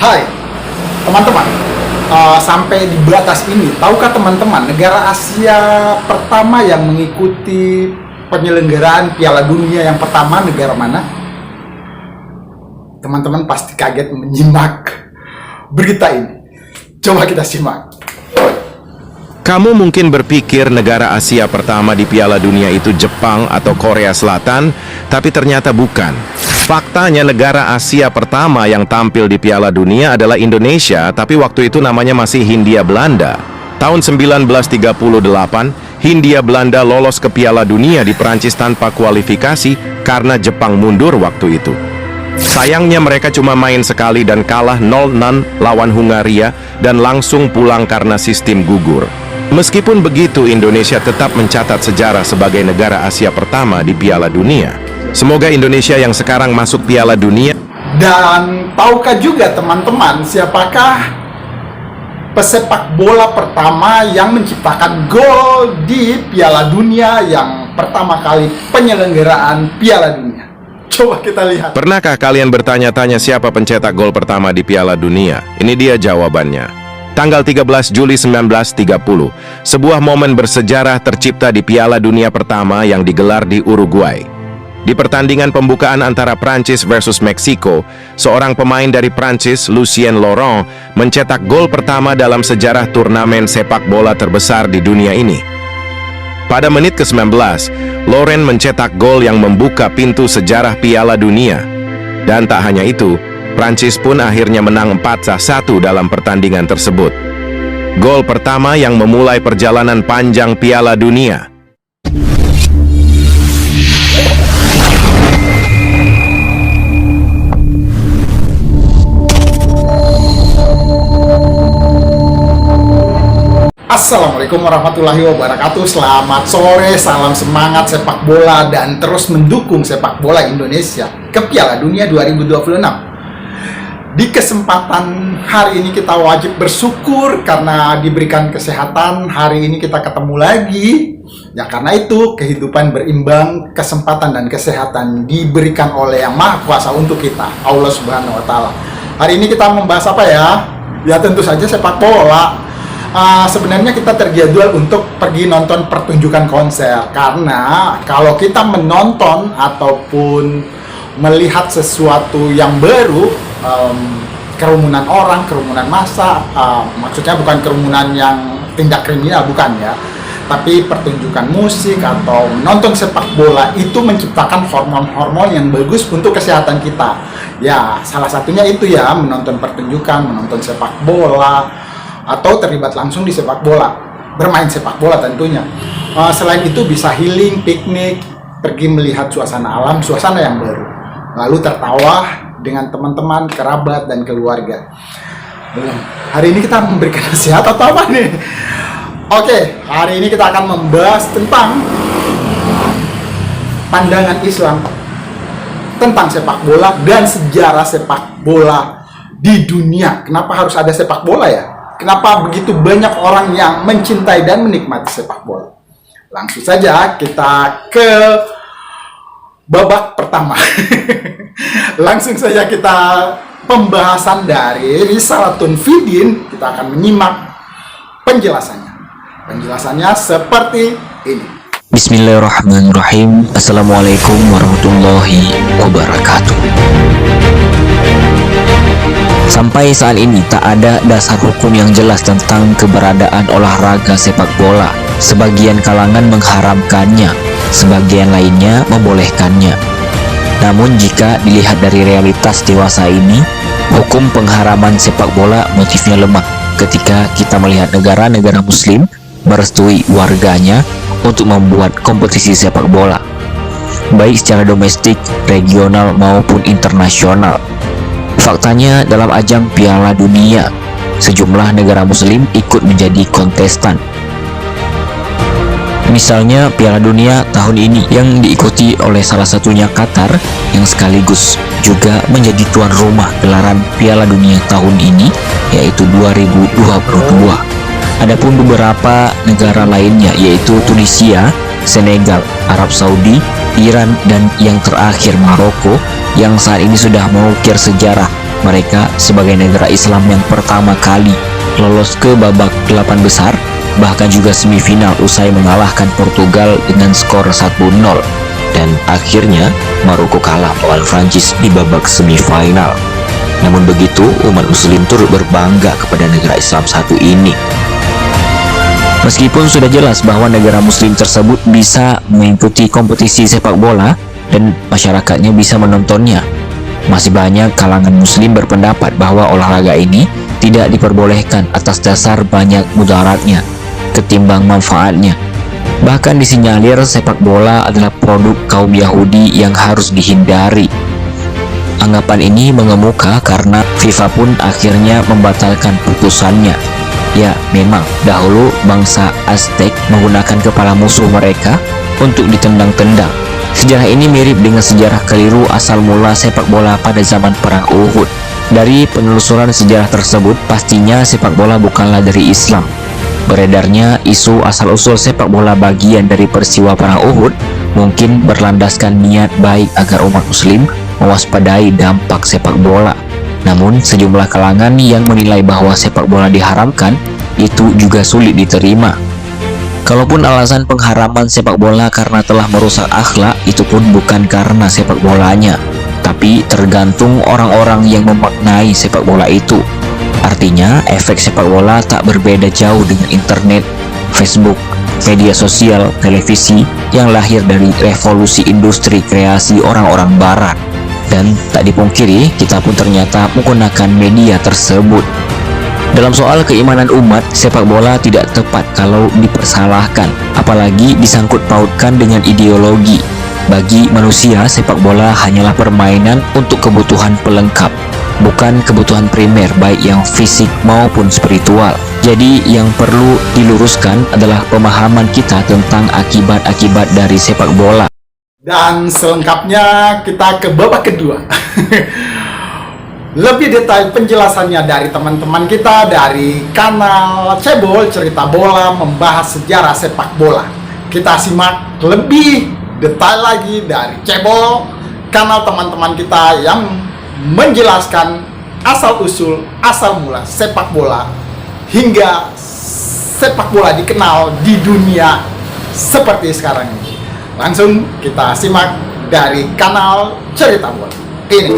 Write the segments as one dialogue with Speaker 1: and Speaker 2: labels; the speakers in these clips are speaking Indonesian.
Speaker 1: Hai teman-teman, sampai di batas ini, tahukah teman-teman negara Asia pertama yang mengikuti penyelenggaraan Piala Dunia yang pertama negara mana? Teman-teman pasti kaget menyimak berita ini. Coba kita simak.
Speaker 2: Kamu mungkin berpikir negara Asia pertama di Piala Dunia itu Jepang atau Korea Selatan, tapi ternyata bukan. Faktanya negara Asia pertama yang tampil di Piala Dunia adalah Indonesia, tapi waktu itu namanya masih Hindia Belanda. Tahun 1938, Hindia Belanda lolos ke Piala Dunia di Perancis tanpa kualifikasi karena Jepang mundur waktu itu. Sayangnya mereka cuma main sekali dan kalah 0-0 lawan Hungaria dan langsung pulang karena sistem gugur. Meskipun begitu, Indonesia tetap mencatat sejarah sebagai negara Asia pertama di Piala Dunia. Semoga Indonesia yang sekarang masuk Piala Dunia.
Speaker 1: Dan tahukah juga teman-teman siapakah pesepak bola pertama yang menciptakan gol di Piala Dunia yang pertama kali penyelenggaraan Piala Dunia? Coba kita lihat.
Speaker 2: Pernahkah kalian bertanya-tanya siapa pencetak gol pertama di Piala Dunia? Ini dia jawabannya. Tanggal 13 Juli 1930, sebuah momen bersejarah tercipta di Piala Dunia pertama yang digelar di Uruguay. Di pertandingan pembukaan antara Prancis versus Meksiko, seorang pemain dari Prancis, Lucien Laurent, mencetak gol pertama dalam sejarah turnamen sepak bola terbesar di dunia ini. Pada menit ke-19, Laurent mencetak gol yang membuka pintu sejarah Piala Dunia. Dan tak hanya itu, Prancis pun akhirnya menang 4-1 dalam pertandingan tersebut. Gol pertama yang memulai perjalanan panjang Piala Dunia.
Speaker 1: Assalamualaikum warahmatullahi wabarakatuh. Selamat sore, salam semangat sepak bola dan terus mendukung sepak bola Indonesia ke Piala Dunia 2026. Di kesempatan hari ini kita wajib bersyukur karena diberikan kesehatan. Hari ini kita ketemu lagi. Ya karena itu kehidupan berimbang, kesempatan dan kesehatan diberikan oleh Yang Maha Kuasa untuk kita, Allah Subhanahu wa taala. Hari ini kita membahas apa ya? Ya tentu saja sepak bola. Sebenarnya kita terjadwal untuk pergi nonton pertunjukan konser. Karena kalau kita menonton ataupun melihat sesuatu yang baru, kerumunan orang, kerumunan massa, maksudnya bukan kerumunan yang tindak kriminal, bukan ya, tapi pertunjukan musik atau nonton sepak bola itu menciptakan hormon-hormon yang bagus untuk kesehatan kita. Ya, salah satunya itu ya, menonton pertunjukan, menonton sepak bola, atau terlibat langsung di sepak bola, bermain sepak bola tentunya. Selain itu bisa healing, piknik, pergi melihat suasana alam, suasana yang baru, lalu tertawa dengan teman-teman, kerabat, dan keluarga. Hari ini kita memberikan nasihat atau apa nih? Oke, hari ini kita akan membahas tentang pandangan Islam tentang sepak bola dan sejarah sepak bola di dunia. Kenapa harus ada sepak bola ya? Kenapa begitu banyak orang yang mencintai dan menikmati sepak bola? Langsung saja kita ke babak pertama. Langsung saja kita pembahasan dari Risalatun Fidin. Kita akan menyimak penjelasannya. Penjelasannya seperti ini.
Speaker 3: Bismillahirrahmanirrahim. Assalamualaikum warahmatullahi wabarakatuh. Sampai saat ini tak ada dasar hukum yang jelas tentang keberadaan olahraga sepak bola. Sebagian kalangan mengharamkannya, sebagian lainnya membolehkannya. Namun jika dilihat dari realitas dewasa ini, hukum pengharaman sepak bola motifnya lemah ketika kita melihat negara-negara muslim merestui warganya untuk membuat kompetisi sepak bola, baik secara domestik, regional maupun internasional. Faktanya dalam ajang Piala Dunia, sejumlah negara muslim ikut menjadi kontestan. Misalnya Piala Dunia tahun ini yang diikuti oleh salah satunya Qatar yang sekaligus juga menjadi tuan rumah gelaran Piala Dunia tahun ini, yaitu 2022. Adapun beberapa negara lainnya yaitu Tunisia, Senegal, Arab Saudi, Iran, dan yang terakhir Maroko yang saat ini sudah mengukir sejarah mereka sebagai negara Islam yang pertama kali lolos ke babak 8 besar, bahkan juga semifinal usai mengalahkan Portugal dengan skor 1-0. Dan akhirnya Maroko kalah melawan Prancis di babak semifinal. Namun begitu, umat muslim turut berbangga kepada negara Islam satu ini. Meskipun sudah jelas bahwa negara muslim tersebut bisa mengikuti kompetisi sepak bola dan masyarakatnya bisa menontonnya, masih banyak kalangan muslim berpendapat bahwa olahraga ini tidak diperbolehkan atas dasar banyak mudaratnya ketimbang manfaatnya. Bahkan disinyalir sepak bola adalah produk kaum Yahudi yang harus dihindari. Anggapan ini mengemuka karena FIFA pun akhirnya membatalkan putusannya. Ya, memang dahulu bangsa Aztec menggunakan kepala musuh mereka untuk ditendang-tendang. Sejarah ini mirip dengan sejarah keliru asal mula sepak bola pada zaman Perang Uhud. Dari penelusuran sejarah tersebut, pastinya sepak bola bukanlah dari Islam. Beredarnya isu asal-usul sepak bola bagian dari peristiwa Perang Uhud mungkin berlandaskan niat baik agar umat muslim mewaspadai dampak sepak bola. Namun sejumlah kalangan yang menilai bahwa sepak bola diharamkan itu juga sulit diterima. Kalaupun alasan pengharaman sepak bola karena telah merusak akhlak, itu pun bukan karena sepak bolanya, tapi tergantung orang-orang yang memaknai sepak bola itu. Artinya, efek sepak bola tak berbeda jauh dengan internet, Facebook, media sosial, televisi yang lahir dari revolusi industri kreasi orang-orang barat. Dan tak dipungkiri, kita pun ternyata menggunakan media tersebut. Dalam soal keimanan umat, sepak bola tidak tepat kalau dipersalahkan, apalagi disangkut pautkan dengan ideologi. Bagi manusia, sepak bola hanyalah permainan untuk kebutuhan pelengkap, bukan kebutuhan primer baik yang fisik maupun spiritual. Jadi yang perlu diluruskan adalah pemahaman kita tentang akibat-akibat dari sepak bola.
Speaker 1: Dan selengkapnya kita ke babak kedua. Lebih detail penjelasannya dari teman-teman kita dari kanal Cebol Cerita Bola membahas sejarah sepak bola. Kita simak lebih detail lagi dari Cebol, kanal teman-teman kita yang menjelaskan asal-usul, asal mula sepak bola hingga sepak bola dikenal di dunia seperti sekarang ini. Langsung kita simak dari kanal Cerita Bola ini.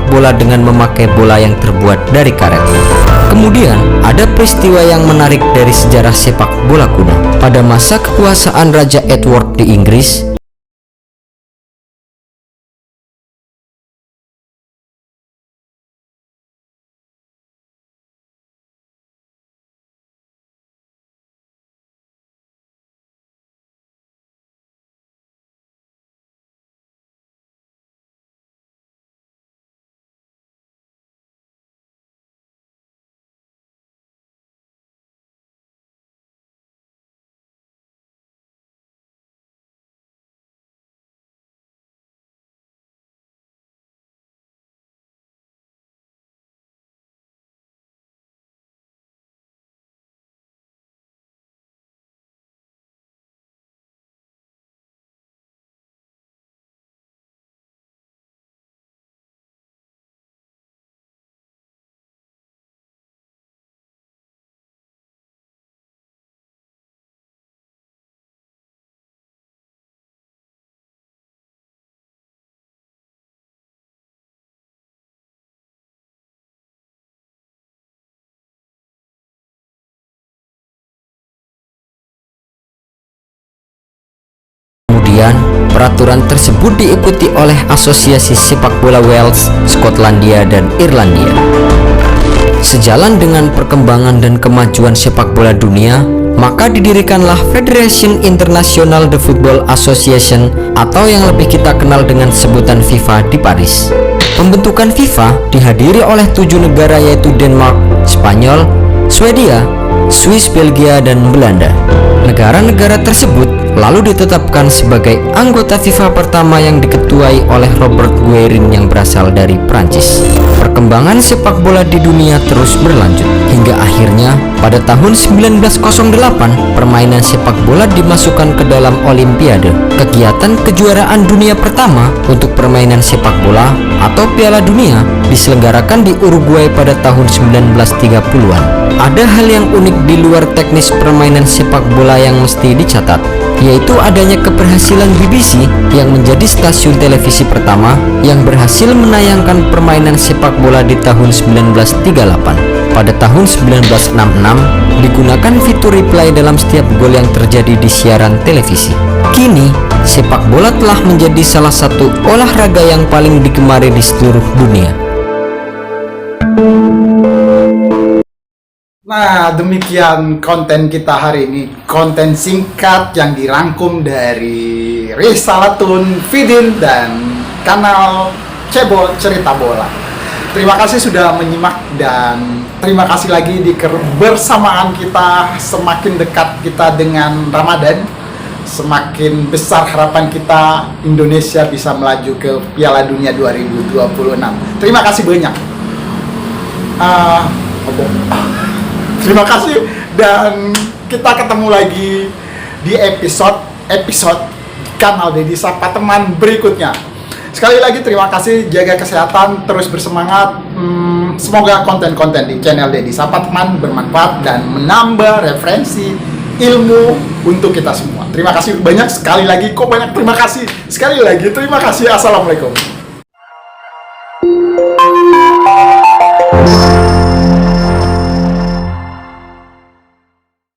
Speaker 4: Bola dengan memakai bola yang terbuat dari karet. Kemudian ada peristiwa yang menarik dari sejarah sepak bola kuno. Pada masa kekuasaan Raja Edward di Inggris, Kemudian, peraturan tersebut diikuti oleh Asosiasi Sepak Bola Wales, Skotlandia, dan Irlandia. Sejalan dengan perkembangan dan kemajuan sepak bola dunia, maka didirikanlah Federation International de Football Association atau yang lebih kita kenal dengan sebutan FIFA di Paris. Pembentukan FIFA dihadiri oleh 7 negara yaitu Denmark, Spanyol, Swedia, Swiss, Belgia, dan Belanda. Negara-negara tersebut lalu ditetapkan sebagai anggota FIFA pertama yang diketuai oleh Robert Guerin yang berasal dari Prancis. Perkembangan sepak bola di dunia terus berlanjut hingga akhirnya pada tahun 1908 permainan sepak bola dimasukkan ke dalam Olimpiade, kegiatan kejuaraan dunia pertama untuk permainan sepak bola atau Piala Dunia diselenggarakan di Uruguay pada tahun 1930-an. Ada hal yang unik di luar teknis permainan sepak bola yang mesti dicatat, yaitu adanya keberhasilan BBC yang menjadi stasiun televisi pertama yang berhasil menayangkan permainan sepak bola di tahun 1938. Pada tahun 1966 digunakan fitur replay dalam setiap gol yang terjadi di siaran televisi. Kini, sepak bola telah menjadi salah satu olahraga yang paling digemari di seluruh dunia.
Speaker 1: Nah, demikian konten kita hari ini. Konten singkat yang dirangkum dari Risalatun Fidin dan kanal Cebol Cerita Bola. Terima kasih sudah menyimak dan terima kasih lagi di kebersamaan kita. Semakin dekat kita dengan Ramadan, semakin besar harapan kita Indonesia bisa melaju ke Piala Dunia 2026. Terima kasih banyak. Terima kasih dan kita ketemu lagi di episode kanal Dedi Sapa Teman berikutnya. Sekali lagi terima kasih, jaga kesehatan, terus bersemangat. Semoga konten-konten di channel Dedi Sapa Teman bermanfaat dan menambah referensi ilmu untuk kita semua. Terima kasih banyak sekali lagi, terima kasih sekali lagi, terima kasih. Assalamualaikum.